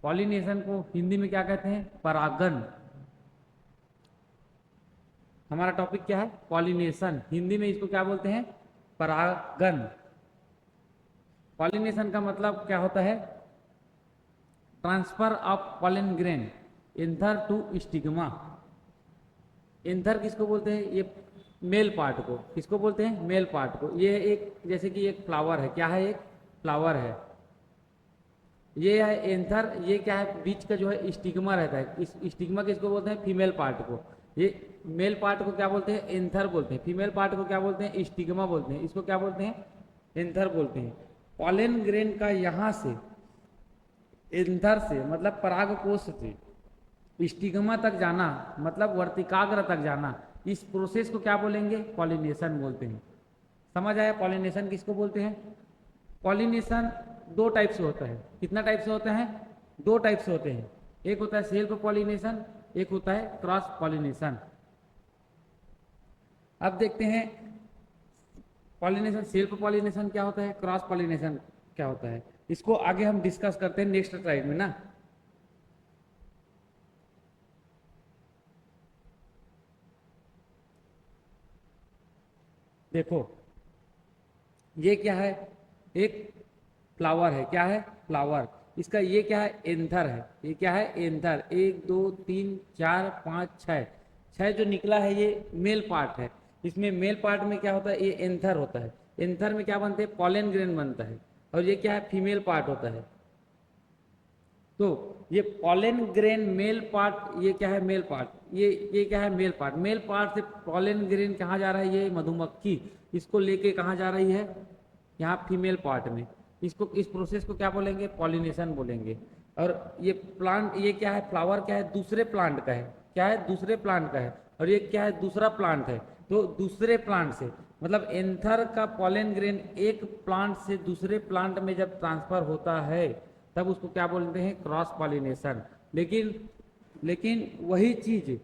Pollination को हिंदी में क्या कहते हैं? परागन। हमारा टॉपिक क्या है? पॉलिनेशन। हिंदी में इसको क्या बोलते हैं? परागन। पॉलिनेशन का मतलब क्या होता है? Transfer of pollen grain anther to stigma. Anther किसको बोलते हैं? ये मेल पार्ट को। किसको बोलते हैं? मेल पार्ट को। ये एक, जैसे कि एक फ्लावर है। क्या है? एक फ्लावर है। ये है एंथर। ये क्या है? बीच का जो है स्टिग्मा रहता है। इस स्टिग्मा किसको बोलते हैं? फीमेल पार्ट को। ये मेल पार्ट को क्या बोलते हैं? एंथर बोलते हैं। फीमेल पार्ट को क्या बोलते हैं? स्टिग्मा बोलते हैं। इसको क्या बोलते हैं? एंथर बोलते हैं। पॉलन ग्रेन का यहाँ से एंथर से मतलब परागकोश से स्टिग्मा तक जाना, मतलब वर्तिकाग्र तक जाना, इस प्रोसेस को क्या बोलेंगे? पॉलिनेशन बोलते हैं। समझ आया? पॉलिनेशन किसको बोलते हैं? पॉलिनेशन दो टाइप से होता है। कितना टाइप से होता है? दो टाइप से होते हैं। एक होता है सेल्फ पॉलिनेशन, एक होता है क्रॉस पॉलिनेशन। अब देखते हैं पॉलिनेशन, सेल्फ पॉलिनेशन क्या होता है, क्रॉस पॉलिनेशन क्या होता है। इसको आगे हम डिस्कस करते हैं नेक्स्ट स्लाइड में ना। देखो ये क्या है? एक फ्लावर है। क्या है? फ्लावर। इसका ये क्या है? एंथर है। ये क्या है? एंथर। 1 2 3 4 5 6, 6 जो निकला है ये मेल पार्ट है। इसमें मेल पार्ट में क्या होता है? ये एंथर होता है। एंथर में क्या बनते हैं? पॉलन ग्रेन बनता है। और ये क्या है? फीमेल पार्ट होता है। तो ये पॉलन ग्रेन मेल पार्ट, ये क्या है? Male part. ये क्या है? Male part. मेल पार्ट से पॉलन ग्रेन कहाँ जा रहा है? ये मधुमक्खी इसको लेके कहाँ जा रही है? यहाँ फीमेल पार्ट में। इसको, इस प्रोसेस को क्या बोलेंगे? पॉलिनेशन बोलेंगे। और ये प्लांट, ये क्या है? फ्लावर क्या है? दूसरे प्लांट का है। क्या है? दूसरे प्लांट का है। और ये क्या है? दूसरा प्लांट है। तो दूसरे प्लांट से मतलब एंथर का पॉलन ग्रेन एक प्लांट से दूसरे प्लांट में जब ट्रांसफर होता है तब उसको क्या बोलते हैं? Cross pollination. लेकिन लेकिन वही चीज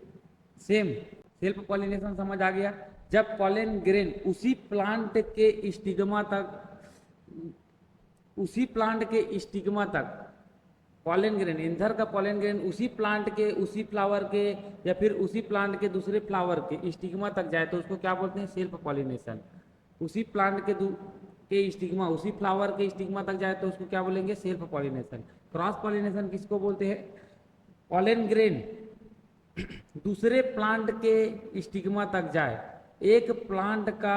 सेम सेल्फ पॉलिनेशन समझ आ गया। जब पॉलन ग्रेन उसी प्लांट के स्टिग्मा तक, उसी प्लांट के स्टिग्मा तक पॉलन ग्रेन, एंथर का पॉलन ग्रेन उसी प्लांट के, उसी फ्लावर के, या फिर उसी प्लांट के दूसरे फ्लावर के स्टिग्मा तक जाए तो उसको क्या बोलते हैं? Self pollination. उसी प्लांट के स्टिग्मा, उसी फ्लावर के स्टिग्मा तक जाए तो उसको क्या बोलेंगे? Self pollination. क्रॉस पॉलिनेशन किसको बोलते हैं? पॉलन ग्रेन दूसरे प्लांट के स्टिग्मा तक जाए। एक प्लांट का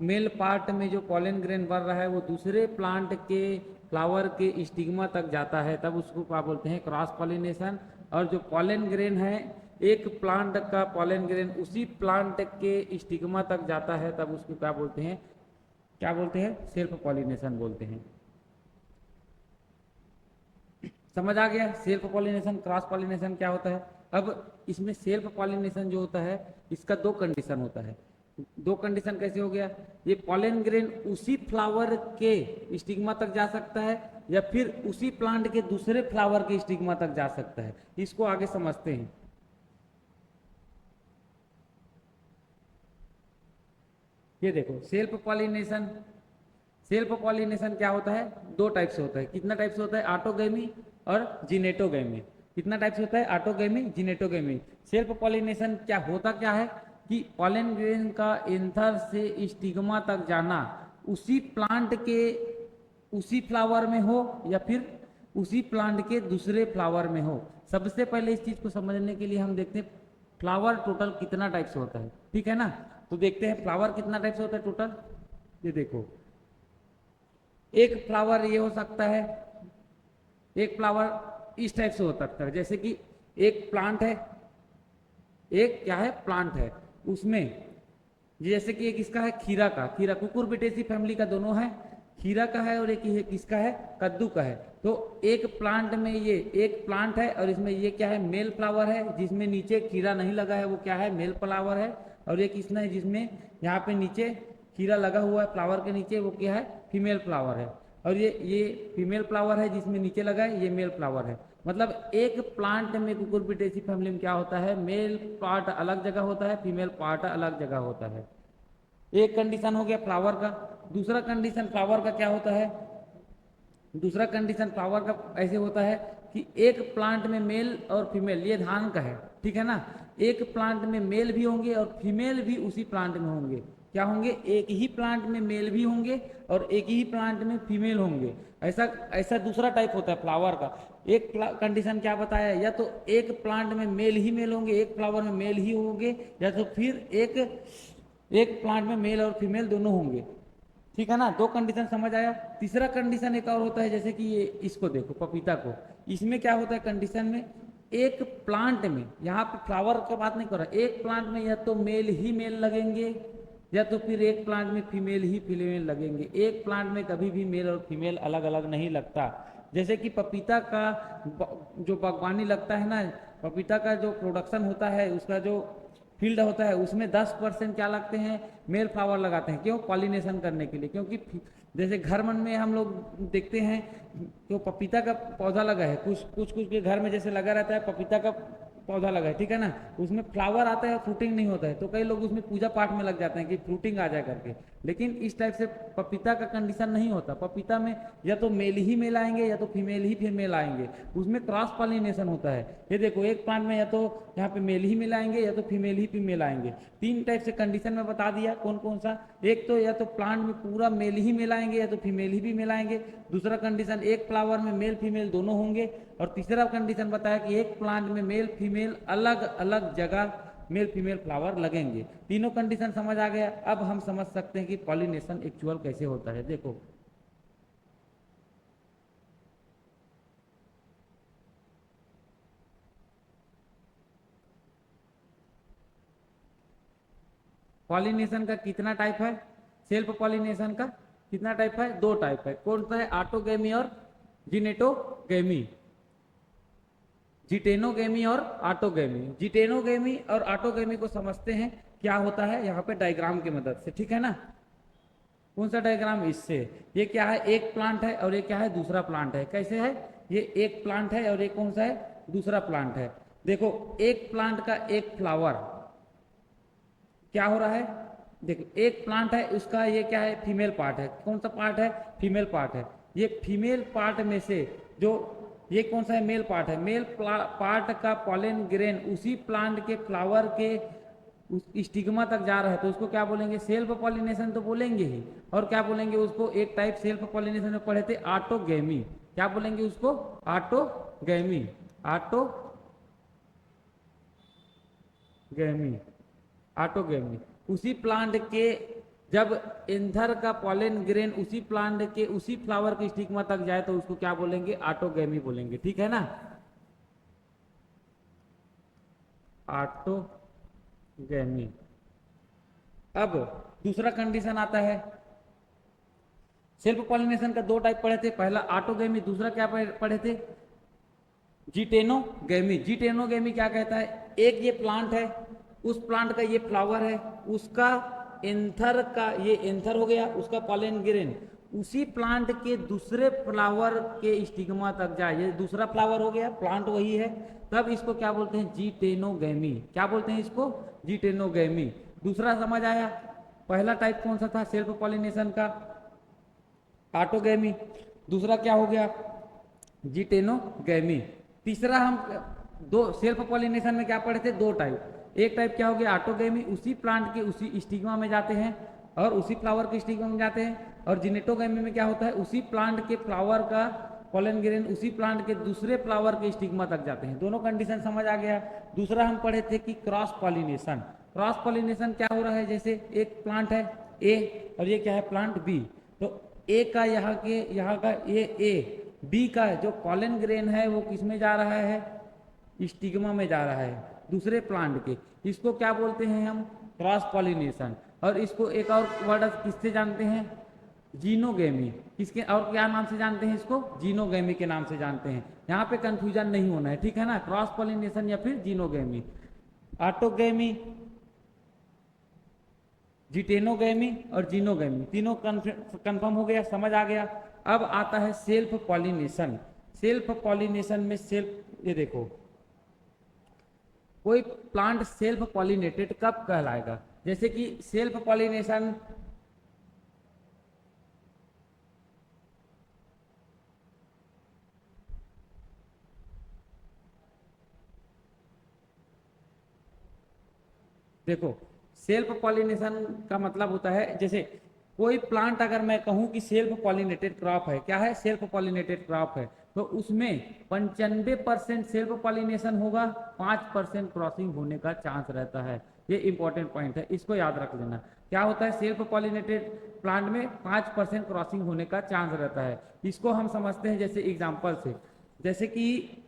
मेल पार्ट में जो पॉलन ग्रेन बन रहा है वो दूसरे प्लांट के फ्लावर के स्टिग्मा तक जाता है, तब उसको क्या बोलते हैं? Cross pollination. और जो पॉलन ग्रेन है, एक प्लांट का पॉलन ग्रेन उसी प्लांट के स्टिग्मा तक जाता है, तब उसको क्या बोलते हैं? क्या बोलते हैं? सेल्फ पॉलिनेशन बोलते हैं। समझ आ गया? सेल्फ पॉलिनेशन, क्रॉस पॉलिनेशन क्या होता है। अब इसमें सेल्फ पॉलिनेशन जो होता है इसका दो कंडीशन होता है। दो कंडीशन कैसे हो गया? ये पॉलन ग्रेन उसी फ्लावर के स्टिग्मा तक जा सकता है या फिर उसी प्लांट के दूसरे फ्लावर के स्टिग्मा तक जा सकता है। इसको आगे समझते हैं। ये देखो सेल्फ पॉलिनेशन। सेल्फ पॉलिनेशन क्या होता है? दो टाइप से होता है। कितना टाइप से होता है? ऑटोगैमी और जिनेटोगैमी। कितना टाइप से होता है? ऑटोगैमी, जिनेटोगैमी। सेल्फ पॉलिनेशन क्या होता क्या है कि पॉलन ग्रेन का एंथर से स्टिग्मा तक जाना उसी प्लांट के उसी फ्लावर में हो या फिर उसी प्लांट के दूसरे फ्लावर में हो। सबसे पहले इस चीज को समझने के लिए हम देखते हैं फ्लावर टोटल कितना टाइप से होता है। ठीक है ना? तो देखते हैं फ्लावर कितना टाइप से होता है टोटल। ये देखो, एक फ्लावर ये हो सकता है, एक फ्लावर इस टाइप से हो सकता है। जैसे कि एक प्लांट है, एक क्या है? प्लांट है। उसमें जैसे कि एक इसका है खीरा का, खीरा कुकुरबिटेसी फैमिली का दोनों है, खीरा का है और एक ये किसका है? कद्दू का है। तो एक प्लांट में ये एक प्लांट है और इसमें ये क्या है? मेल फ्लावर है जिसमें नीचे खीरा नहीं लगा है, वो क्या है? मेल फ्लावर है। और एक इसमें है जिसमें यहाँ पे नीचे खीरा लगा हुआ है फ्लावर के नीचे, वो क्या है? फीमेल फ्लावर है। और ये फीमेल फ्लावर है जिसमें नीचे लगा है, ये मेल फ्लावर है। मतलब एक प्लांट में कुकुरबिटेसी फैमिली में क्या होता है? मेल पार्ट अलग जगह होता है, फीमेल पार्ट अलग जगह होता है। एक कंडीशन हो गया फ्लावर का। दूसरा कंडीशन फ्लावर का क्या होता है? दूसरा कंडीशन फ्लावर का ऐसे होता है कि एक प्लांट में मेल और फीमेल, ये धान का है, ठीक है ना, एक प्लांट में मेल भी होंगे और फीमेल भी उसी प्लांट में होंगे। क्या होंगे? एक ही प्लांट में मेल भी होंगे और एक ही प्लांट में फीमेल होंगे। ऐसा ऐसा दूसरा टाइप होता है फ्लावर का। एक कंडीशन क्या बताया, या तो एक प्लांट में मेल ही मेल होंगे, एक फ्लावर में मेल ही होंगे, या तो फिर एक एक प्लांट में मेल और फीमेल दोनों होंगे, ठीक है ना। दो कंडीशन समझ आया। तीसरा कंडीशन एक और होता है, जैसे कि ये इसको देखो, पपीता को, इसमें क्या होता है कंडीशन में, एक प्लांट में, यहाँ पे फ्लावर का बात नहीं कर रहा, एक प्लांट में या तो मेल ही मेल लगेंगे या तो फिर एक प्लांट में फीमेल ही फीमेल लगेंगे। एक प्लांट में कभी भी मेल और फीमेल अलग अलग नहीं लगता। जैसे कि पपीता का जो बागवानी लगता है ना, पपीता का जो प्रोडक्शन होता है, उसका जो फील्ड होता है, उसमें 10% क्या लगते हैं, मेल फ्लावर लगाते हैं। क्यों? पॉलिनेशन करने के लिए। क्योंकि जैसे घर मन में हम लोग देखते हैं तो पपीता का पौधा लगा है, कुछ के घर में जैसे लगा रहता है पपीता का पौधा लगा है, ठीक है ना, उसमें फ्लावर आता है, फ्रूटिंग नहीं होता है, तो कई लोग उसमें पूजा पाठ में लग जाते हैं कि फ्रूटिंग आ जाए करके। लेकिन इस टाइप से पपीता का कंडीशन नहीं होता। पपीता में या तो मेल ही मेल आएंगे या तो फीमेल ही फीमेल आएंगे, उसमें क्रॉस पॉलिनेशन होता है। ये देखो, एक प्लांट में या तो यहाँ पे मेल ही मेल आएंगे या तो फीमेल ही फीमेल आएंगे। तीन टाइप से कंडीशन में बता दिया कौन कौन सा। एक तो या तो प्लांट में पूरा मेल ही मेल आएंगे या तो फीमेल ही फीमेल आएंगे। दूसरा कंडीशन, एक फ्लावर में मेल फीमेल दोनों होंगे। और तीसरा कंडीशन बताया कि एक प्लांट में मेल फीमेल अलग अलग जगह मेल फीमेल फ्लावर लगेंगे। तीनों कंडीशन समझ आ गया। अब हम समझ सकते हैं कि पॉलिनेशन एक्चुअल कैसे होता है। देखो, पॉलिनेशन का कितना टाइप है? सेल्फ पॉलिनेशन का कितना टाइप है? दो टाइप है। कौन सा है? ऑटोगेमी और जिनेटोगेमी। जिटेनोगेमी और ऑटोगेमी। जिटेनोगेमी और ऑटोगेमी को समझते हैं क्या होता है यहाँ पे डायग्राम की मदद से, ठीक है ना। कौन सा डायग्राम? इससे। ये क्या है? एक प्लांट है और ये क्या है? दूसरा प्लांट है। कैसे है? ये एक प्लांट है और ये कौन सा है? दूसरा प्लांट है। देखो, एक प्लांट का एक फ्लावर क्या हो रहा है, देखो एक प्लांट है, उसका ये क्या है? फीमेल पार्ट है। कौन सा पार्ट है? फीमेल पार्ट है। ये फीमेल पार्ट में से जो ये कौन सा है? मेल पार्ट है। मेल पार्ट का पॉलन ग्रेन उसी प्लांट के फ्लावर के उस स्टिग्मा तक जा रहा है, तो उसको क्या बोलेंगे? सेल्फ पॉलिनेशन तो बोलेंगे ही। और क्या बोलेंगे उसको? एक टाइप सेल्फ पॉलिनेशन में पढ़े थे, ऑटोगेमी। क्या बोलेंगे उसको? ऑटोगेमी। ऑटोगेमी। ऑटोगेमी। उसी प्लांट के जब एंथर का पॉलन ग्रेन उसी प्लांट के उसी फ्लावर के स्टिग्मा तक जाए तो उसको क्या बोलेंगे? ऑटोगेमी बोलेंगे, ठीक है ना। ऑटोगेमी। अब दूसरा कंडीशन आता है। सेल्फ पॉलिनेशन का दो टाइप पढ़े थे, पहला ऑटोगेमी, दूसरा क्या पढ़े थे? जिटेनोगेमी। जिटेनोगेमी क्या कहता है? एक ये प्लांट है, उस प्लांट का ये फ्लावर है, उसका एंथर का ये एंथर हो गया, उसका पॉलन ग्रेन उसी प्लांट के दूसरे फ्लावर के स्टिग्मा तक जाए, ये दूसरा फ्लावर हो गया, प्लांट वही है, तब इसको क्या बोलते हैं? जिटेनोगेमी। क्या बोलते हैं इसको? जिटेनोगेमी। दूसरा समझ आया। पहला टाइप कौन सा था सेल्फ पॉलिनेशन का? ऑटोगेमी। दूसरा क्या हो गया? जिटेनोगेमी। तीसरा हम दो सेल्फ पॉलिनेशन में क्या पढ़े थे? दो टाइप। एक टाइप क्या हो गया? ऑटोगेमी, उसी प्लांट के उसी स्टिग्मा में जाते हैं और उसी फ्लावर के स्टिग्मा में जाते हैं। और जिनेटोगेमी में क्या होता है? उसी प्लांट के फ्लावर का पॉलन ग्रेन उसी प्लांट के दूसरे फ्लावर के स्टिग्मा तक जाते हैं। दोनों कंडीशन समझ आ गया। दूसरा हम पढ़े थे कि क्रॉस पॉलिनेशन। क्रॉस पॉलिनेशन क्या हो रहा है? जैसे एक प्लांट है ए और ये क्या है? Plant B. तो ए का यहाँ का ए बी का जो पॉलन ग्रेन है वो किस में जा रहा है? स्टिग्मा में जा रहा है दूसरे प्लांट के। इसको क्या बोलते हैं हम? Cross pollination. और इसको एक और वर्ड किससे जानते हैं? जीनोगेमी। किसके और क्या नाम से जानते हैं इसको? जीनोगेमी के नाम से जानते हैं। यहाँ पे कंफ्यूजन नहीं होना है, ठीक है ना। क्रॉस पॉलिनेशन या फिर जीनोगेमी। ऑटोगेमी, जिटेनोगेमी और जीनोगेमी तीनों कंफर्म हो गया, समझ आ गया। अब आता है सेल्फ पॉलिनेशन। सेल्फ पॉलिनेशन में सेल्फ, ये देखो, कोई प्लांट सेल्फ पॉलिनेटेड कब कहलाएगा? जैसे कि सेल्फ पॉलिनेशन देखो, सेल्फ पॉलिनेशन का मतलब होता है, जैसे कोई प्लांट अगर मैं कहूं कि सेल्फ पॉलिनेटेड क्रॉप है, क्या है, सेल्फ पॉलिनेटेड क्रॉप है, तो उसमें 95% सेल्फ पॉलिनेशन होगा, 5% क्रॉसिंग होने का चांस रहता है। ये इंपॉर्टेंट पॉइंट है, इसको याद रख लेना। क्या होता है, सेल्फ पॉलिनेटेड प्लांट में 5% क्रॉसिंग होने का चांस रहता है। इसको हम समझते हैं जैसे एग्जाम्पल से, जैसे कि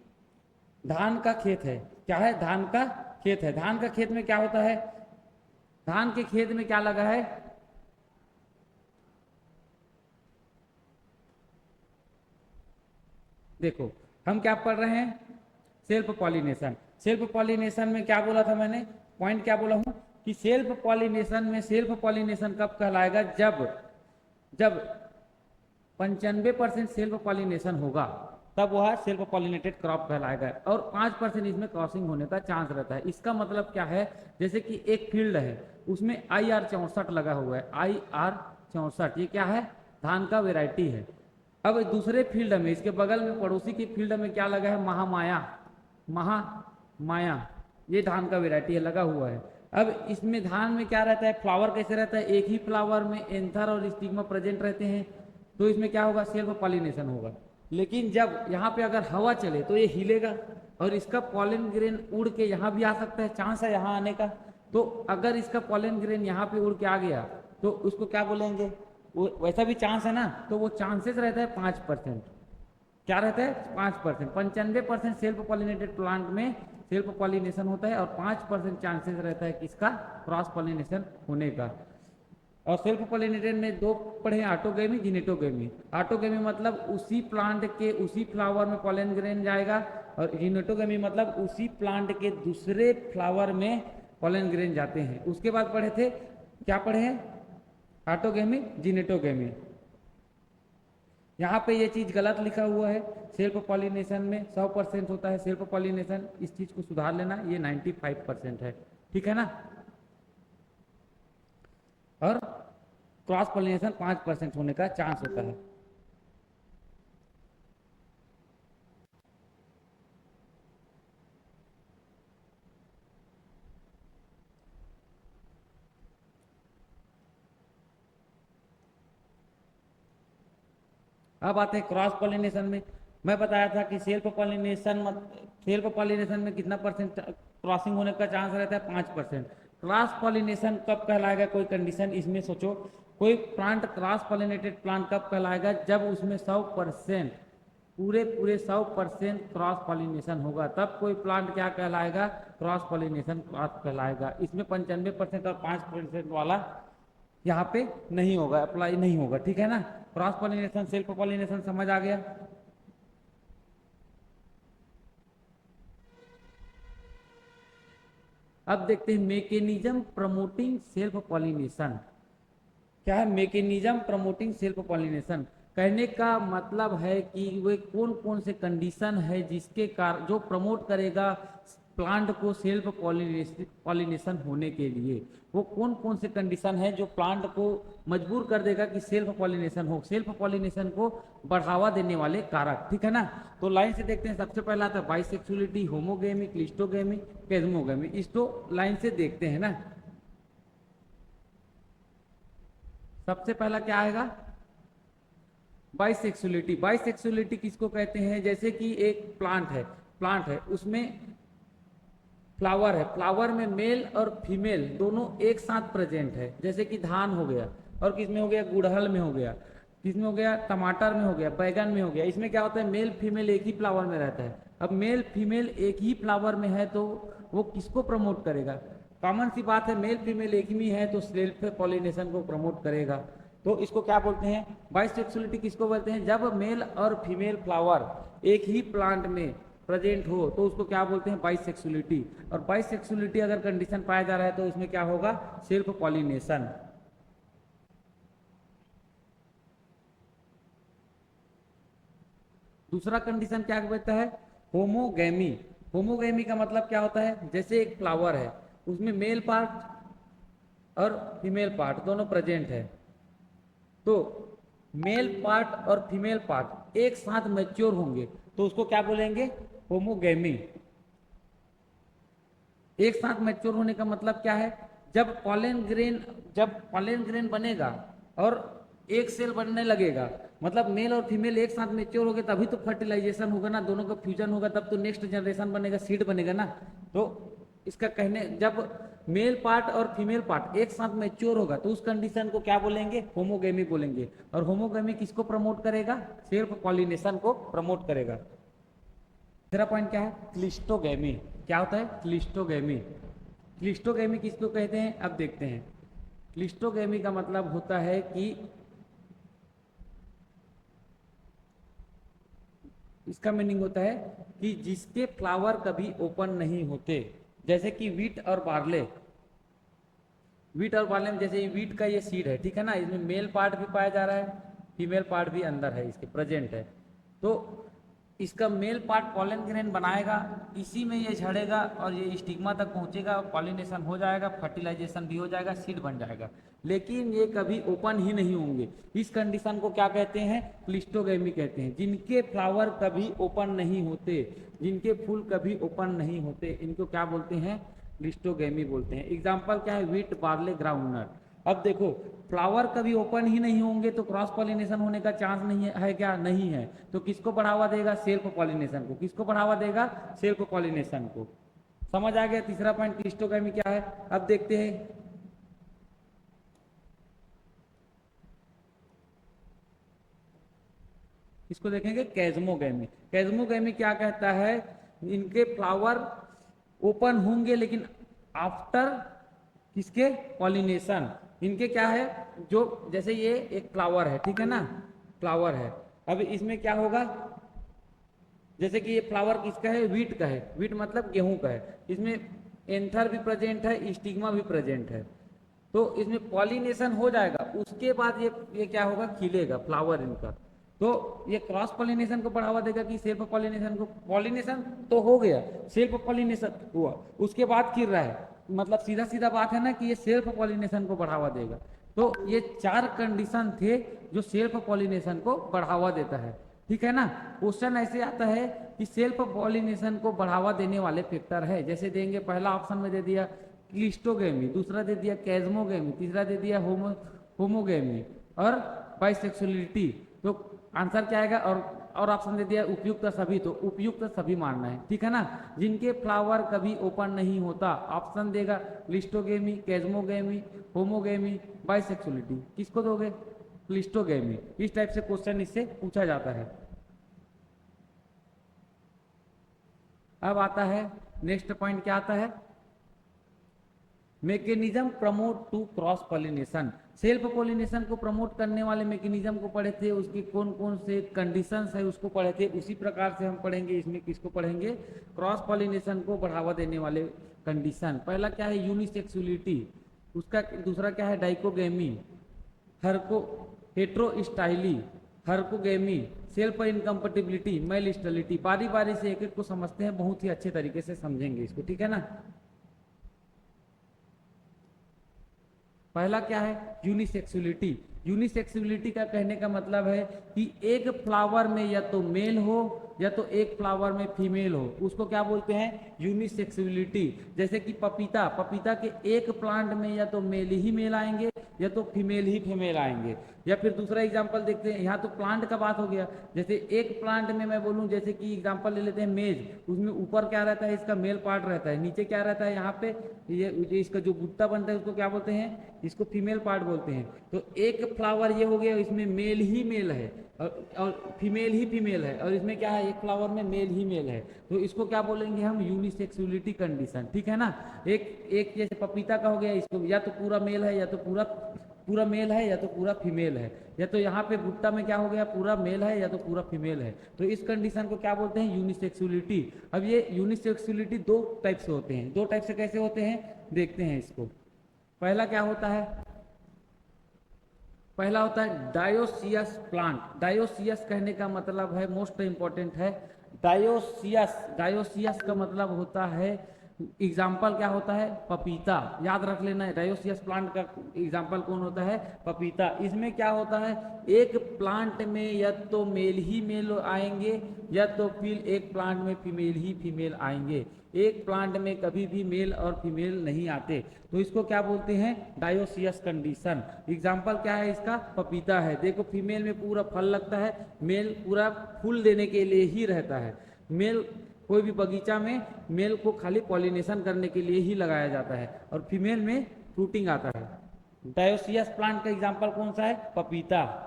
धान का खेत है, क्या है, धान का खेत है। धान का खेत में क्या होता है, धान के खेत में क्या लगा है, देखो हम क्या पढ़ रहे हैं, सेल्फ पॉलिनेशन। सेल्फ पॉलिनेशन में क्या बोला था मैंने, पॉइंट क्या बोला हूं कि सेल्फ पॉलिनेशन में, सेल्फ पॉलिनेशन कब कहलाएगा, जब जब 95% सेल्फ पॉलिनेशन होगा, तब वह सेल्फ पॉलिनेटेड क्रॉप कहलाएगा, और 5% इसमें क्रॉसिंग होने का चांस रहता है। इसका मतलब क्या है, जैसे कि एक फील्ड है, उसमें IR64 लगा हुआ है, IR64, ये क्या है, धान का वेराइटी है। अब दूसरे फील्ड में, इसके बगल में पड़ोसी की फील्ड में क्या लगा है, महामाया, महामाया, ये धान का वेराइटी है, लगा हुआ है। अब इसमें धान में क्या रहता है, फ्लावर कैसे रहता है, एक ही फ्लावर में एंथर और स्टिग्मा प्रेजेंट रहते हैं, तो इसमें क्या होगा, सेल्फ पॉलिनेशन होगा। लेकिन जब यहाँ पे अगर हवा चले तो ये हिलेगा, और इसका पॉलन ग्रेन उड़ के यहाँ भी आ सकता है, चांस है यहाँ आने का। तो अगर इसका पॉलन ग्रेन यहाँ पे उड़ के आ गया तो उसको क्या बोलेंगे, वो वैसा भी चांस है ना, तो वो चांसेस रहता है 5%। क्या रहता है, 5%। 95% सेल्फ पॉलिनेटेड प्लांट में सेल्फ पॉलिनेशन होता है, और 5% चांसेस रहता है किसका, क्रॉस पॉलिनेशन होने का। और सेल्फ पॉलिनेटेड में दो पढ़े, ऑटोगेमी, जिनेटोगेमी। ऑटोगेमी मतलब उसी प्लांट के उसी फ्लावर में पॉलन ग्रेन जाएगा, और जिनेटोगेमी मतलब उसी प्लांट के दूसरे फ्लावर में पॉलन ग्रेन जाते हैं। उसके बाद पढ़े थे, क्या पढ़े हैं, ऑटोगेमी, जिनेटोगेमी। यहाँ पे ये चीज गलत लिखा हुआ है, सेल्फ पॉलिनेशन में 100% होता है सेल्फ पॉलिनेशन, इस चीज को सुधार लेना, ये 95% है, ठीक है ना। और क्रॉस पॉलिनेशन 5% होने का चांस होता है। अब आते हैं क्रॉस पॉलिनेशन में। मैं बताया था कि सेल्फ पॉलिनेशन में कितना परसेंट क्रॉसिंग होने का चांस रहता है, 5%। क्रॉस पॉलिनेशन कब कहलाएगा, कोई कंडीशन इसमें सोचो, कोई प्लांट क्रॉस पॉलिनेटेड प्लांट कब कहलाएगा, जब उसमें 100%, पूरे पूरे 100% क्रॉस पॉलिनेशन होगा, तब कोई प्लांट क्या कहलाएगा, क्रॉस पॉलिनेशन क्रॉप कहलाएगा। इसमें 95% और 5% वाला यहाँ पे नहीं होगा, अप्लाई नहीं होगा, ठीक है ना। क्रॉस पॉलिनेशन, सेल्फ पॉलिनेशन समझ आ गया। अब देखते हैं मैकेनिज्म प्रमोटिंग सेल्फ पॉलिनेशन। क्या है मैकेनिज्म प्रमोटिंग सेल्फ पॉलिनेशन, कहने का मतलब है कि वे कौन कौन से कंडीशन है जिसके कारण, जो प्रमोट करेगा प्लांट को सेल्फ पॉलिनेशन होने के लिए, वो कौन कौन से कंडीशन है जो प्लांट को मजबूर कर देगा कि सेल्फ पॉलिनेशन हो, सेल्फ पॉलिनेशन को बढ़ावा देने वाले कारक, ठीक है ना। तो लाइन से देखते हैं, सबसे पहला आता है बाइसेक्सुअलिटी, होमोगेमी, क्लिस्टोगेमी, पेजमोगेमी। इसको लाइन से देखते हैं ना। सबसे पहला क्या आएगा, बाइसेक्सुअलिटी। बाइसेक्सुअलिटी किसको कहते हैं, जैसे कि एक प्लांट है उसमें फ्लावर है, फ्लावर में मेल और फीमेल दोनों एक साथ प्रेजेंट है, जैसे कि धान हो गया, और किसमें हो गया, गुड़हल में हो गया, किसमें हो गया, टमाटर में हो गया, बैगन में हो गया। इसमें क्या होता है, मेल फीमेल एक ही फ्लावर में रहता है। अब मेल फीमेल एक ही फ्लावर में है तो वो किसको प्रमोट करेगा, कॉमन सी बात है, मेल फीमेल एक ही है तो सेल्फ पॉलिनेशन को प्रमोट करेगा। तो इसको क्या बोलते हैं, बाइसेक्सुअलिटी किसको बोलते हैं, जब मेल और फीमेल फ्लावर एक ही प्लांट में प्रेजेंट हो तो उसको क्या बोलते हैं, बाइसेक्सुअलिटी। और बाइसेक्सुअलिटी अगर कंडीशन पाया जा रहा है तो इसमें क्या होगा, सेल्फ पॉलिनेशन। दूसरा कंडीशन क्या कहता है, होमोगेमी। होमोगेमी का मतलब क्या होता है, जैसे एक फ्लावर है उसमें मेल पार्ट और फीमेल पार्ट दोनों प्रेजेंट है, तो मेल पार्ट और फीमेल पार्ट एक साथ मैच्योर होंगे तो उसको क्या बोलेंगे, होमोगेमी। एक साथ मैच्योर होने का मतलब क्या है, जब पॉलन ग्रेन बनेगा और एक सेल बनने लगेगा, मतलब मेल और फीमेल एक साथ मैच्योर हो गए तभी तो फर्टिलाइजेशन होगा ना, दोनों का फ्यूजन होगा तब तो नेक्स्ट जनरेशन बनेगा, सीड बनेगा ना। तो इसका कहने, जब मेल पार्ट और फीमेल पार्ट एक साथ मैच्योर होगा तो उस कंडीशन को क्या बोलेंगे, होमोगेमी बोलेंगे। और होमोगेमी किसको प्रमोट करेगा, सेल्फ पॉलिनेशन को प्रमोट करेगा। तीसरा पॉइंट क्या है, क्लिस्टोगेमी। क्या होता है, क्लिस्टोगेमी। क्लिस्टोगेमी किसको कहते हैं, अब देखते हैं। क्लिस्टोगेमी का मतलब होता है कि इसका मीनिंग होता है कि जिसके फ्लावर कभी ओपन नहीं होते, जैसे कि वीट और बार्ले। वीट और बार्ले में जैसे वीट का ये सीड है, ठीक है ना, इसमें मेल पार्ट भी पाया जा रहा है, फीमेल पार्ट भी अंदर है, इसके प्रेजेंट है। तो इसका मेल पार्ट पॉलन ग्रेन बनाएगा, इसी में ये झड़ेगा और ये स्टिग्मा तक पहुंचेगा, पॉलिनेशन हो जाएगा, फर्टिलाइजेशन भी हो जाएगा, सीड बन जाएगा, लेकिन ये कभी ओपन ही नहीं होंगे। इस कंडीशन को क्या कहते हैं, क्लिस्टोगेमी कहते हैं। जिनके फ्लावर कभी ओपन नहीं होते, जिनके फूल कभी ओपन नहीं होते, इनको क्या बोलते हैं, क्लिस्टोगेमी बोलते हैं। एग्जाम्पल क्या है, व्हीट, बार्ले, ग्राउंडनट। अब देखो, फ्लावर कभी ओपन ही नहीं होंगे तो क्रॉस पॉलिनेशन होने का चांस नहीं है क्या, नहीं है। तो किसको बढ़ावा देगा, सेल्फ पॉलिनेशन को। किसको बढ़ावा देगा, सेल्फ पॉलिनेशन को। समझ आ गया तीसरा पॉइंट क्लिस्टोगेमी क्या है। अब देखते हैं, इसको देखेंगे कैज्मोगेमी। कैज्मोगेमी क्या कहता है, इनके फ्लावर ओपन होंगे लेकिन आफ्टर किसके, पॉलिनेशन। इनके क्या है, जो जैसे ये एक फ्लावर है, ठीक है ना, फ्लावर है। अब इसमें क्या होगा, जैसे कि ये फ्लावर किसका है, वीट का है, वीट मतलब गेहूं का है। इसमें एंथर भी प्रेजेंट है, स्टिग्मा भी प्रेजेंट है। तो इसमें पॉलिनेशन हो जाएगा, उसके बाद ये क्या होगा, खिलेगा फ्लावर इनका। तो ये क्रॉस पॉलिनेशन को बढ़ावा देगा कि सेल्फ पॉलिनेशन को। पॉलिनेशन तो हो गया, सेल्फ पॉलिनेशन हुआ, उसके बाद खिल रहा है, मतलब सीधा सीधा बात है ना कि ये सेल्फ पॉलिनेशन को बढ़ावा देगा। तो ये 4 कंडीशन थे जो सेल्फ पॉलिनेशन को बढ़ावा देता है, ठीक है ना। क्वेश्चन ऐसे आता है कि सेल्फ पॉलिनेशन को बढ़ावा देने वाले फैक्टर है, जैसे देंगे, पहला ऑप्शन में दे दिया क्लिस्टोगेमी, दूसरा दे दिया कैज्मोगेमी, तीसरा दे दिया होमोगेमी और बाइसेक्सुअलिटी। तो आंसर क्या आएगा, और ऑप्शन दे दिया उपयुक्त सभी, तो उपयुक्त सभी मानना है, ठीक है ना। जिनके फ्लावर कभी ओपन नहीं होता, ऑप्शन देगा क्लिस्टोगेमी, कैज्मोगेमी, होमोगेमी, बाइसेक्सुअलिटी। किसको दोगे, क्लिस्टोगेमी। इस टाइप से क्वेश्चन इससे पूछा जाता है। अब आता है नेक्स्ट पॉइंट, क्या आता है, mechanism promote to cross pollination. Self pollination को प्रमोट करने वाले मैकेनिज्म को पढ़े थे, उसके कौन कौन से कंडीशंस है उसको पढ़े थे। उसी प्रकार से हम पढ़ेंगे इसमें, किसको पढ़ेंगे, क्रॉस पॉलिनेशन को बढ़ावा देने वाले कंडीशन। पहला क्या है, यूनिसेक्सुअलिटी, उसका दूसरा क्या है, dichogamy, heterostyly, herkogamy, self incompatibility, male sterility. बारी बारी से एक एक को समझते हैं, बहुत ही अच्छे तरीके से समझेंगे इसको, ठीक है ना। पहला क्या है, यूनिसेक्सुअलिटी। यूनिसेक्सुअलिटी का कहने का मतलब है कि एक फ्लावर में या तो मेल हो या तो एक फ्लावर में फीमेल हो, उसको क्या बोलते हैं, यूनिसेक्सुअलिटी। जैसे कि पपीता, पपीता के एक प्लांट में या तो मेल ही मेल आएंगे या तो फीमेल ही फीमेल आएंगे। या फिर दूसरा एग्जांपल देखते हैं, यहाँ तो प्लांट का बात हो गया। जैसे एक प्लांट में मैं बोलूँ, जैसे कि एग्जांपल ले लेते हैं मेज, उसमें ऊपर क्या रहता है, इसका मेल पार्ट रहता है, नीचे क्या रहता है, यहाँ पे ये इसका जो गुत्ता बनता है उसको क्या बोलते हैं, इसको फीमेल पार्ट बोलते हैं। तो एक फ्लावर ये हो गया, इसमें मेल ही मेल है और फीमेल ही फीमेल है, और इसमें क्या है, एक फ्लावर में मेल ही मेल है, तो इसको क्या बोलेंगे हम, यूनिसेक्सुअलिटी कंडीशन, ठीक है ना। एक जैसे पपीता का हो गया, इसको या तो पूरा मेल है या तो पूरा मेल है या तो पूरा फीमेल है, या तो यहाँ पे भुट्टा में क्या हो गया, पूरा मेल है या तो पूरा फीमेल है। तो इस कंडीशन को क्या बोलते हैं, यूनिसेक्सुअलिटी। अब ये यूनिसेक्सुअलिटी 2 टाइप से होते हैं। 2 टाइप से कैसे होते हैं, देखते हैं इसको। पहला क्या होता है, पहला होता है डायोसियस प्लांट। डायोसियस कहने का मतलब है, मोस्ट इंपॉर्टेंट है, डायोसियस। डायोसियस का मतलब होता है एग्जाम्पल क्या होता है? पपीता। याद रख लेना, डायोसियस प्लांट का एग्जाम्पल कौन होता है? पपीता। इसमें क्या होता है, एक प्लांट में या तो मेल ही मेल आएंगे या तो फिर एक प्लांट में फीमेल ही फीमेल आएंगे। एक प्लांट में कभी भी मेल और फीमेल नहीं आते, तो इसको क्या बोलते हैं? Dioecious condition. एग्जाम्पल क्या है इसका? पपीता है। देखो फीमेल में पूरा फल लगता है, मेल पूरा फूल देने के लिए ही रहता है। मेल कोई भी बगीचा में मेल को खाली पॉलिनेशन करने के लिए ही लगाया जाता है और फीमेल में फ्रूटिंग आता है। डायोसियस प्लांट का एग्जाम्पल कौन सा है? पपीता।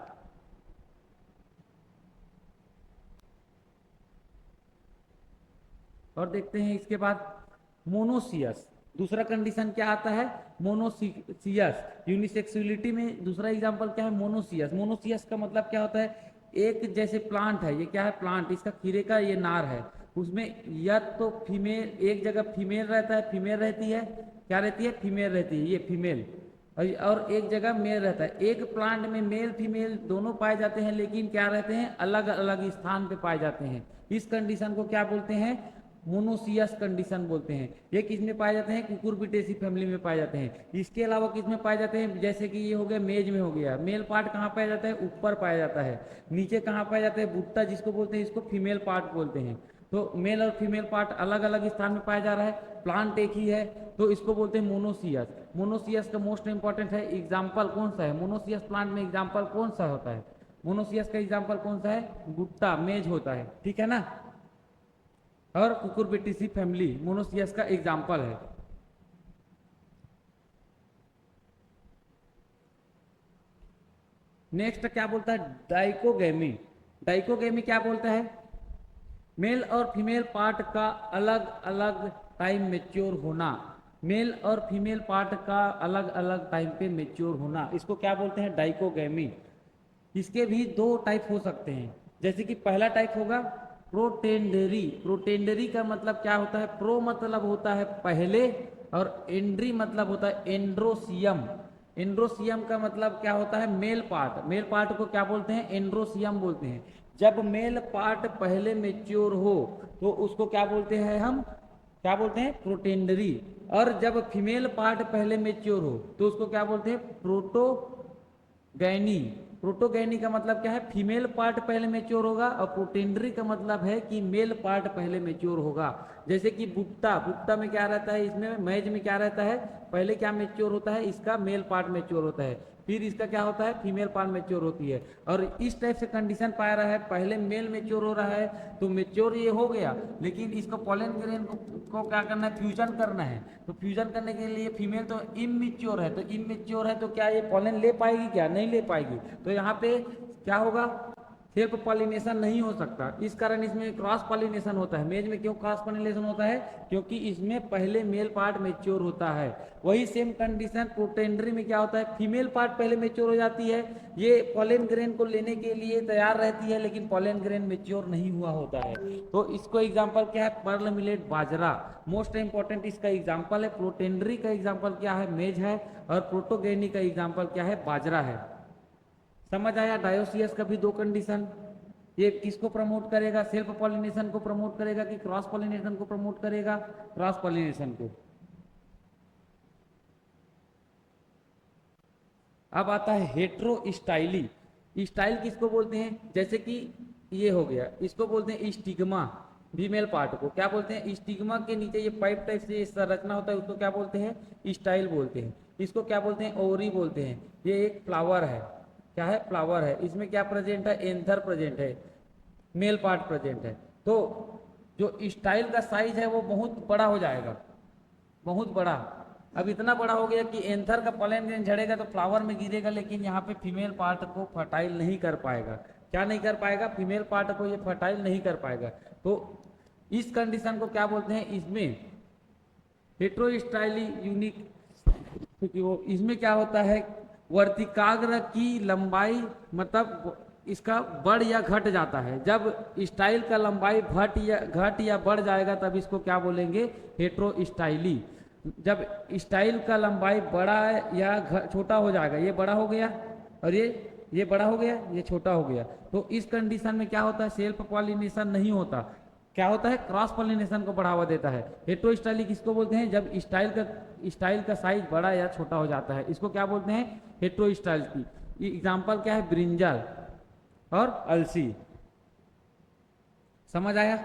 और देखते हैं इसके बाद मोनोसियस। दूसरा कंडीशन क्या आता है? मोनोसियस। यूनिसेक्सुअलिटी में दूसरा एग्जांपल क्या है? मोनोसियस। मोनोसियस का मतलब क्या होता है? एक जैसे प्लांट है, ये क्या है? प्लांट, इसका खीरे का ये नार है, उसमें या तो फीमेल, एक जगह फीमेल रहता है, फीमेल रहती है, क्या रहती है? फीमेल रहती है, ये फीमेल। और एक जगह मेल रहता है। एक प्लांट में मेल फीमेल दोनों पाए जाते हैं, लेकिन क्या रहते हैं? अलग अलग स्थान पे पाए जाते हैं। इस कंडीशन को क्या बोलते हैं? मोनोसियस कंडीशन बोलते हैं। ये किस में पाए जाते हैं? कुकुरबिटेसी फैमिली में पाए जाते हैं। इसके अलावा किस में पाए जाते हैं? जैसे कि ये हो गया मेज में हो गया। मेल पार्ट कहाँ पाया जाता है? ऊपर पाया जाता है। नीचे कहाँ पाया जाता है? बुट्टा जिसको बोलते हैं, इसको फीमेल पार्ट बोलते हैं। तो मेल और फीमेल पार्ट अलग अलग स्थान में पाया जा रहा है, प्लांट एक ही है, तो इसको बोलते हैं मोनोसियस। मोनोसियस का मोस्ट इंपॉर्टेंट है एग्जाम्पल कौन सा है? मोनोसियस प्लांट में एग्जाम्पल कौन सा होता है? मोनोसियस का एग्जाम्पल कौन सा है? बुट्टा, मेज होता है, ठीक है ना। और कुकुरबिटेसी फैमिली मोनोसियस का एग्जाम्पल है। नेक्स्ट क्या बोलता है? डाइकोगेमी। डाइकोगेमी क्या बोलता है? मेल और फीमेल पार्ट का अलग अलग टाइम मेच्योर होना। मेल और फीमेल पार्ट का अलग अलग टाइम पे मेच्योर होना, इसको क्या बोलते हैं? डाइकोगेमी। इसके भी दो टाइप हो सकते हैं। जैसे कि पहला टाइप होगा प्रोटेंडरी। प्रोटेंडरी का मतलब क्या होता है? प्रो मतलब होता है पहले, और एंड्री मतलब होता है एंड्रोसियम। एंड्रोसियम का मतलब क्या होता है? Male part. मेल पार्ट को क्या बोलते हैं? एंड्रोसियम बोलते हैं। जब मेल पार्ट पहले मेच्योर हो तो उसको क्या बोलते हैं हम? क्या बोलते हैं? प्रोटेंडरी। और जब फीमेल पार्ट पहले मेच्योर हो तो उसको क्या बोलते हैं? प्रोटोगैनी। प्रोटोगैनी का मतलब क्या है? फीमेल पार्ट पहले मेच्योर होगा, और प्रोटेंडरी का मतलब है कि मेल पार्ट पहले मेच्योर होगा। जैसे कि बुट्टा, बुट्टा में क्या रहता है? इसमें मैज में क्या रहता है? पहले क्या मेच्योर होता है? इसका मेल पार्ट मेच्योर होता है, फिर इसका क्या होता है? फीमेल पार्ट मेच्योर होती है। और इस टाइप से कंडीशन पाया रहा है, पहले मेल मेच्योर हो रहा है तो मेच्योर ये हो गया, लेकिन इसको पॉलन ग्रेन को क्या करना है? फ्यूजन करना है। तो फ्यूजन करने के लिए फीमेल तो इमेच्योर है, तो इमेच्योर है तो क्या ये पॉलन ले पाएगी? क्या नहीं ले पाएगी। तो यहाँ पे क्या होगा? सेल्फ पॉलिनेशन नहीं हो सकता। इस कारण इसमें क्रॉस पॉलिनेशन होता है। मेज में क्यों क्रॉस पॉलिनेशन होता है? क्योंकि इसमें पहले मेल पार्ट मेच्योर होता है। वही सेम कंडीशन प्रोटेंडरी में क्या होता है? फीमेल पार्ट पहले मेच्योर हो जाती है, ये पॉलन ग्रेन को लेने के लिए तैयार रहती है, लेकिन पॉलन ग्रेन मेच्योर नहीं हुआ होता है। तो इसको एग्जाम्पल क्या है? पर्ल मिलेट, बाजरा। मोस्ट इंपॉर्टेंट इसका एग्जाम्पल है। प्रोटेंडरी का एग्जाम्पल क्या है? मेज है, और प्रोटोगेनी का एग्जाम्पल क्या है? बाजरा है। समझ आया? डायोसियस का भी दो कंडीशन। ये किसको प्रमोट करेगा? सेल्फ पॉलिनेशन को प्रमोट करेगा कि क्रॉस पॉलिनेशन को प्रमोट करेगा? क्रॉस पॉलिनेशन को। अब आता है हेट्रोस्टाइली। स्टाइल किसको बोलते हैं? जैसे कि ये हो गया, इसको बोलते हैं स्टिग्मा। फीमेल पार्ट को क्या बोलते हैं? स्टिग्मा के नीचे ये पाइप टाइप से संरचना होता है, उसको क्या बोलते हैं? स्टाइल बोलते हैं। इसको क्या बोलते हैं? ओवरी बोलते हैं। ये एक फ्लावर है। क्या है? फ्लावर है। इसमें क्या प्रेजेंट है? एंथर प्रेजेंट है, मेल पार्ट प्रेजेंट है। तो जो स्टाइल का साइज है वो बहुत बड़ा हो जाएगा, बहुत बड़ा। अब इतना बड़ा हो गया कि एंथर का पॉलन ग्रेन झड़ेगा तो फ्लावर में गिरेगा, लेकिन यहाँ पे फीमेल पार्ट को फर्टाइल नहीं कर पाएगा। क्या नहीं कर पाएगा? फीमेल पार्ट को ये फर्टाइल नहीं कर पाएगा। तो इस कंडीशन को क्या बोलते हैं? इसमें हेट्रोस्टाइली यूनिक, क्योंकि वो इसमें क्या होता है? वर्तिकाग्र की लंबाई मतलब इसका बढ़ या घट जाता है। जब स्टाइल का लंबाई घट या बढ़ जाएगा तब इसको क्या बोलेंगे? हेट्रोस्टाइली। जब स्टाइल का लंबाई बड़ा या छोटा हो जाएगा, ये बड़ा हो गया और ये बड़ा हो गया, ये छोटा हो गया, तो इस कंडीशन में क्या होता है? सेल्फ पॉलिनेशन नहीं होता। क्या होता है, क्रॉस पॉलिनेशन को बढ़ावा देता है। हेटेरोस्टाइली किसको बोलते हैं, जब स्टाइल का साइज बड़ा या छोटा हो जाता है, इसको क्या बोलते हैं, हेटेरोस्टाइलिटी। एग्जाम्पल क्या है, ब्रिंजल और अलसी। समझ आया।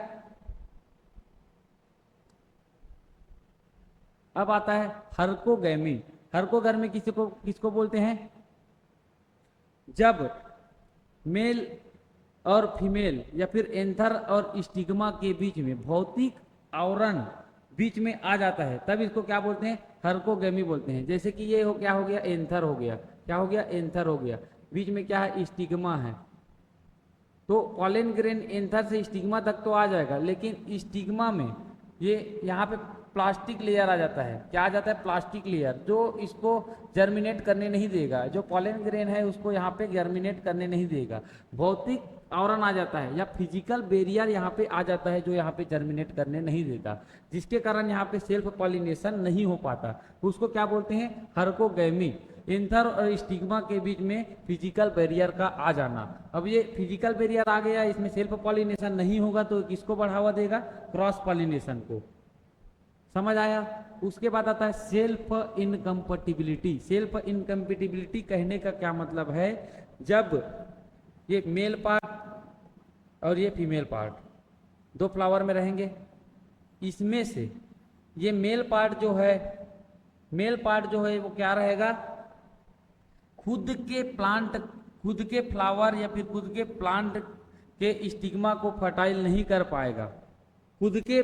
अब आता है हर्कोगैमी। हर्कोगैमी किसको बोलते हैं, जब मेल और फीमेल या फिर एंथर और स्टिग्मा के बीच में भौतिक आवरण बीच में आ जाता है, तब इसको क्या बोलते हैं, हर्कोगैमी बोलते हैं। जैसे कि ये क्या हो गया, एंथर हो गया, क्या हो गया, एंथर हो गया, बीच में क्या है, स्टिग्मा है। तो पॉलन ग्रेन एंथर से स्टिग्मा तक तो आ जाएगा, लेकिन स्टिग्मा में ये यहाँ पे प्लास्टिक लेयर आ जाता है। क्या आ जाता है, प्लास्टिक लेयर, जो इसको जर्मिनेट करने नहीं देगा। जो पॉलन ग्रेन है उसको यहाँ पे जर्मिनेट करने नहीं देगा। भौतिक आवरण आ जाता है या फिजिकल बैरियर यहाँ पे आ जाता है, जो यहाँ पे जर्मिनेट करने नहीं देता, जिसके कारण यहाँ पे सेल्फ पॉलिनेशन नहीं हो पाता। उसको क्या बोलते हैं, हर्कोगैमी। एंथर और स्टिग्मा के बीच में फिजिकल बैरियर का आ जाना। अब ये फिजिकल बैरियर आ गया, इसमें सेल्फ पॉलिनेशन नहीं होगा, तो किसको बढ़ावा देगा, क्रॉस पॉलिनेशन को। समझ आया। उसके बाद आता है सेल्फ इनकम्पेटिबिलिटी। सेल्फ इनकम्पेटिबिलिटी कहने का क्या मतलब है, जब ये मेल पार्ट और ये फीमेल पार्ट दो फ्लावर में रहेंगे, इसमें से ये मेल पार्ट जो है वो क्या रहेगा, खुद के फ्लावर या फिर खुद के प्लांट के स्टिग्मा को फर्टाइल नहीं कर पाएगा। खुद के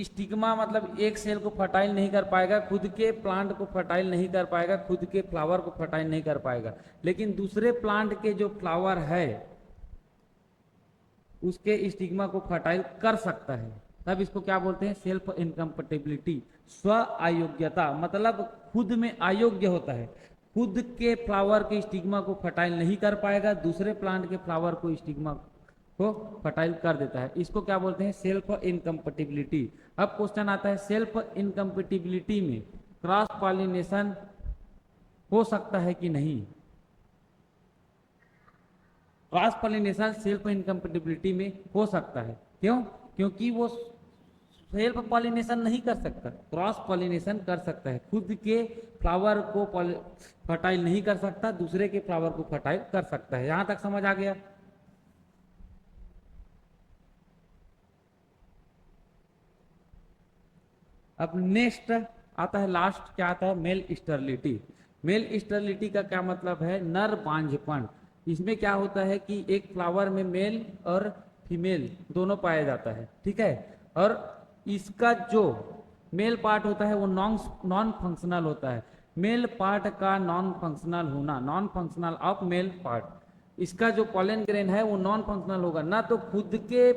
स्टिग्मा मतलब एक सेल को फर्टाइल नहीं कर पाएगा, खुद के प्लांट को फर्टाइल नहीं कर पाएगा, खुद के फ्लावर को फर्टाइल नहीं कर पाएगा, लेकिन दूसरे प्लांट के जो फ्लावर है उसके स्टिग्मा को फर्टाइल कर सकता है। तब इसको क्या बोलते हैं, सेल्फ इनकम्पेटिबिलिटी। स्व अयोग्यता मतलब खुद में अयोग्य होता है, खुद के फ्लावर के स्टिग्मा को फर्टाइल नहीं कर पाएगा, दूसरे प्लांट के फ्लावर को स्टिग्मा को फर्टाइल कर देता है। इसको क्या बोलते हैं, सेल्फ इनकम्पेटिबिलिटी। अब क्वेश्चन आता है, सेल्फ इनकम्पेटिबिलिटी में क्रॉस पॉलिनेशन हो सकता है कि नहीं। क्रॉस पॉलिनेशन सेल्फ इनकम्पेटिबिलिटी में हो सकता है। क्यों, क्योंकि वो सेल्फ पॉलिनेशन नहीं कर सकता, क्रॉस पॉलिनेशन कर सकता है। खुद के फ्लावर को फर्टाइल नहीं कर सकता, दूसरे के फ्लावर को फर्टाइल कर सकता है। यहां तक समझ आ गया। अब नेक्स्ट आता है, लास्ट क्या आता है, मेल स्टेरिलिटी। मेल स्टेरिलिटी का क्या मतलब है, नर बांझपन। इसमें क्या होता है कि एक फ्लावर में मेल और फीमेल दोनों पाया जाता है, ठीक है, और इसका जो मेल पार्ट होता है वो नॉन फंक्शनल होता है। मेल पार्ट का नॉन फंक्शनल होना, non functional of male part, इसका जो पॉलन ग्रेन है वो नॉन फंक्शनल होगा, ना तो खुद के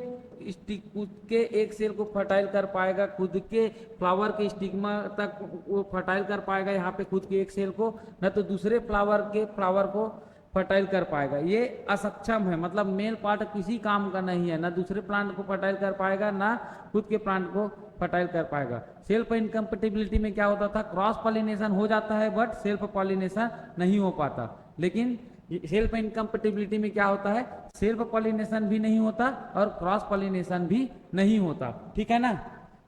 एक सेल को फर्टाइल कर पाएगा, खुद के फ्लावर के स्टिग्मा तक वो फर्टाइल कर पाएगा यहाँ पे खुद के एक सेल को, ना तो दूसरे फ्लावर को फर्टाइल कर पाएगा। ये असक्षम है, मतलब मेल पार्ट किसी काम का नहीं है, ना दूसरे प्लांट को फर्टाइल कर पाएगा, ना खुद के प्लांट को फर्टाइल कर पाएगा। सेल्फ इनकम्पेटिबिलिटी में क्या होता था, क्रॉस पॉलिनेशन हो जाता है बट सेल्फ पॉलिनेशन नहीं हो पाता। लेकिन सेल्फ इनकम्पेटिबिलिटी में क्या होता है, सेल्फ पॉलिनेशन भी नहीं होता और क्रॉस पॉलिनेशन भी नहीं होता, ठीक है ना।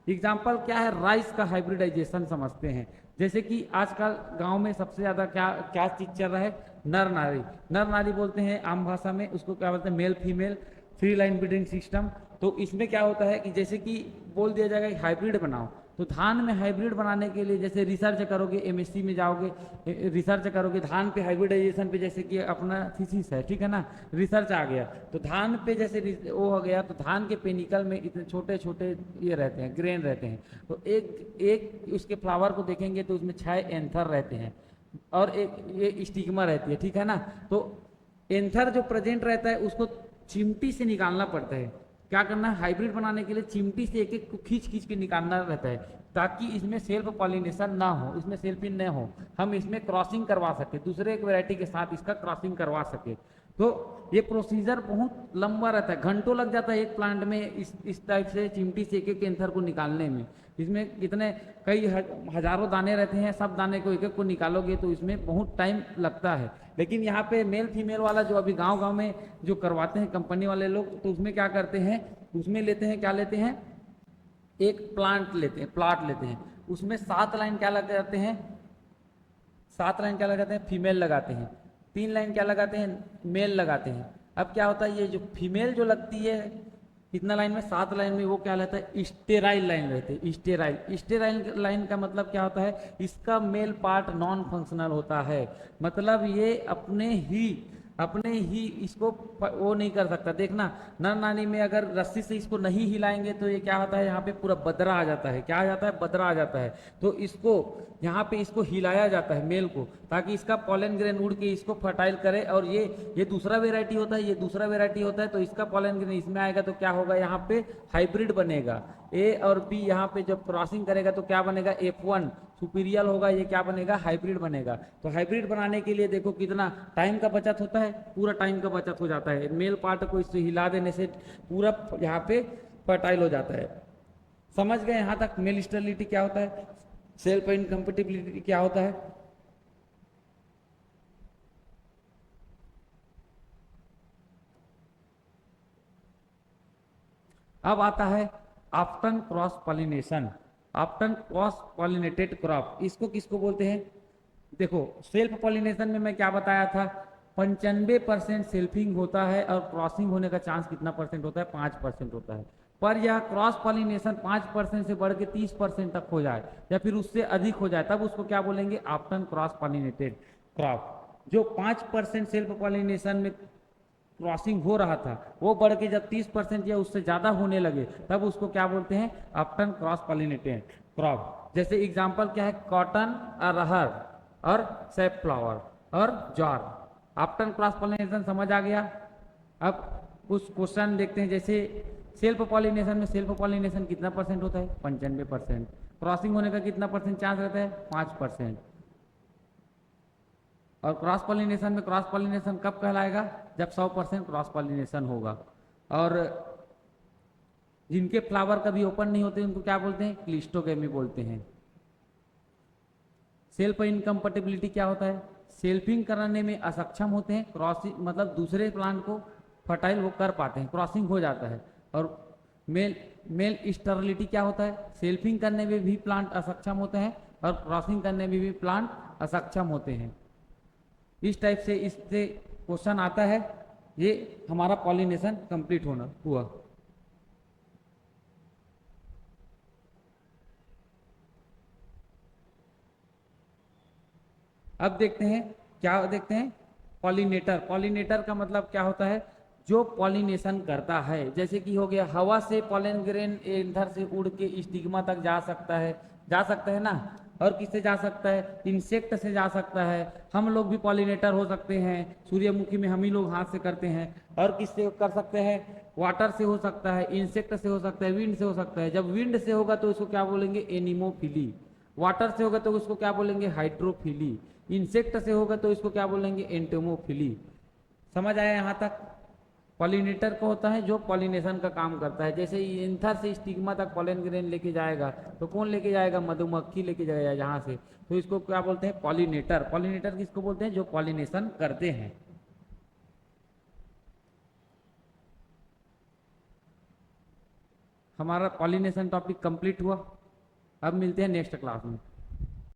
एग्जाम्पल क्या है, राइस का हाइब्रिडाइजेशन समझते हैं। जैसे कि आजकल गांव में सबसे ज्यादा क्या चीज चल रहा है, नर नारी। नर नारी बोलते हैं आम भाषा में, उसको क्या बोलते हैं, male female free line breeding system. तो इसमें क्या होता है कि जैसे कि बोल दिया जाएगा हाइब्रिड बनाओ, तो धान में हाइब्रिड बनाने के लिए जैसे रिसर्च करोगे, एमएससी में जाओगे, रिसर्च करोगे धान पे हाइब्रिडाइजेशन पे, जैसे कि अपना थीसिस है, ठीक है ना, रिसर्च आ गया तो धान पे जैसे वो हो गया, तो धान के पेनिकल में इतने छोटे छोटे ये रहते हैं, ग्रेन रहते हैं, तो एक उसके फ्लावर को देखेंगे तो उसमें 6 एंथर रहते हैं और एक ये स्टिग्मा रहती है, ठीक है ना। तो एंथर जो प्रेजेंट रहता है उसको चिमटी से निकालना पड़ता है। क्या करना है, हाइब्रिड बनाने के लिए चिमटी से एक एक को खींच खींच के निकालना रहता है, ताकि इसमें सेल्फ पॉलिनेशन ना हो, इसमें सेल्फिंग न हो, हम इसमें क्रॉसिंग करवा सके, दूसरे एक वैरायटी के साथ इसका क्रॉसिंग करवा सके। तो ये प्रोसीजर बहुत लंबा रहता है, घंटों लग जाता है एक प्लांट में इस टाइप से चिमटी से एक एक एंथर को निकालने में। इसमें कितने कई हजारों दाने रहते हैं, सब दाने को एक एक को निकालोगे तो इसमें बहुत टाइम लगता है। लेकिन यहाँ पे मेल फीमेल वाला जो अभी गांव गांव में जो करवाते हैं कंपनी वाले लोग, तो उसमें क्या करते हैं उसमें लेते हैं, क्या लेते हैं, एक प्लांट लेते हैं, प्लाट लेते हैं, उसमें 7 लाइन क्या लगाते हैं, 7 लाइन क्या लगाते हैं, फीमेल लगाते हैं, 3 लाइन क्या लगाते हैं, मेल लगाते हैं। अब क्या होता है, ये जो फीमेल जो लगती है कितना लाइन में, 7 लाइन में, वो क्या रहता है, स्टेराइल लाइन रहती है। स्टेराइल, स्टेराइल लाइन का मतलब क्या होता है, इसका मेल पार्ट नॉन फंक्शनल होता है, मतलब ये अपने ही इसको वो नहीं कर सकता। देखना, नर नानी में अगर रस्सी से इसको नहीं हिलाएंगे तो ये क्या होता है, यहाँ पे पूरा बदरा आ जाता है, क्या आ जाता है, बदरा आ जाता है। तो इसको यहाँ पे इसको हिलाया जाता है मेल को, ताकि इसका पॉलन ग्रेन उड़ के इसको फर्टाइल करे। और ये दूसरा वेराइटी होता है, ये दूसरा वेराइटी होता है, तो इसका पॉलन ग्रेन इसमें आएगा तो क्या होगा, यहाँ पे हाइब्रिड बनेगा। ए और बी यहाँ पे जब क्रॉसिंग करेगा तो क्या बनेगा, F1 सुपीरियल होगा, ये क्या बनेगा, हाइब्रिड बनेगा। तो हाइब्रिड बनाने के लिए देखो कितना टाइम का बचत होता है, पूरा टाइम का बचत हो जाता है। मेल पार्ट को इससे हिला देने से पूरा यहाँ पे फर्टाइल हो जाता है। समझ गए यहाँ तक मेल स्टेरिलिटी क्या होता है, सेल्फ इनकम्पेटिबिलिटी क्या होता है। अब आता है often cross pollination. Often cross pollinated crop, इसको किसको बोलते हैं, देखो सेल्फ पॉलिनेशन में मैं क्या बताया था, 95% सेल्फिंग होता है और क्रॉसिंग होने का चांस कितना परसेंट होता है, 5% होता है। पर यह क्रॉस पॉलिनेशन 5% से बढ़ के 30% तक हो जाए या फिर उससे अधिक हो जाए, तब उसको क्या बोलेंगे, आफ्टन क्रॉस पॉलिनेटेड क्रॉप। जो 5% सेल्फ पॉलिनेशन में क्रॉसिंग हो रहा था, वो बढ़ के जब 30% या उससे ज्यादा होने लगे, तब उसको क्या बोलते हैं, आफ्टन क्रॉस पॉलिनेटेड क्रॉप। जैसे एग्जांपल क्या है, कॉटन, अरहर और सैफफ्लावर और ज्वार। आफ्टन क्रॉस पॉलिनेशन समझ आ गया। अब कुछ क्वेश्चन देखते हैं, जैसे सेल्फ पॉलिनेशन में सेल्फ पॉलिनेशन कितना परसेंट होता है, 95%। क्रॉसिंग होने का कितना परसेंट चांस रहता है, 5%। और क्रॉस पॉलिनेशन में क्रॉस पॉलिनेशन कब कहलाएगा, जब 100% क्रॉस पॉलिनेशन होगा। और जिनके फ्लावर कभी ओपन नहीं होते उनको क्या बोलते हैं, क्लिस्टोगेमी बोलते हैं। सेल्फ इनकम्पेटिबिलिटी क्या होता है, सेल्फिंग कराने में असक्षम होते हैं, क्रॉसिंग मतलब दूसरे प्लांट को फर्टाइल वो कर पाते हैं, क्रॉसिंग हो जाता है। और मेल मेल स्टरलिटी क्या होता है, सेल्फिंग करने में भी प्लांट असक्षम होते हैं और क्रॉसिंग करने में भी प्लांट असक्षम होते हैं। इस टाइप से इससे क्वेश्चन आता है। ये हमारा पॉलिनेशन कंप्लीट होना हुआ। अब देखते हैं, क्या देखते हैं, पॉलिनेटर। पॉलिनेटर का मतलब क्या होता है, जो पॉलिनेशन करता है। जैसे कि हो गया, हवा से पॉलन ग्रेन इधर से उड़ के स्टिग्मा तक जा सकता है, जा सकता है ना। और किससे जा सकता है, इंसेक्ट से जा सकता है। हम लोग भी पॉलिनेटर हो सकते हैं, सूर्यमुखी में हम ही लोग हाथ से करते हैं। और किससे कर सकते हैं, वाटर से हो सकता है, इंसेक्ट से हो सकता है, विंड से हो सकता है। जब विंड से होगा तो इसको क्या बोलेंगे, एनिमोफिली। वाटर से होगा तो उसको क्या बोलेंगे, हाइड्रोफिली। इंसेक्ट से होगा तो इसको क्या बोलेंगे, एंटोमोफिली। समझ आया यहाँ तक। पॉलिनेटर को होता है जो पॉलिनेशन का काम करता है। जैसे एंथर से स्टिग्मा तक पॉलन ग्रेन लेके जाएगा, तो कौन लेके जाएगा, मधुमक्खी लेके जाएगा यहाँ से, तो इसको क्या बोलते हैं, पॉलिनेटर। पॉलिनेटर किसको बोलते हैं, जो पॉलिनेशन करते हैं। हमारा पॉलिनेशन टॉपिक कंप्लीट हुआ। अब मिलते हैं नेक्स्ट क्लास में।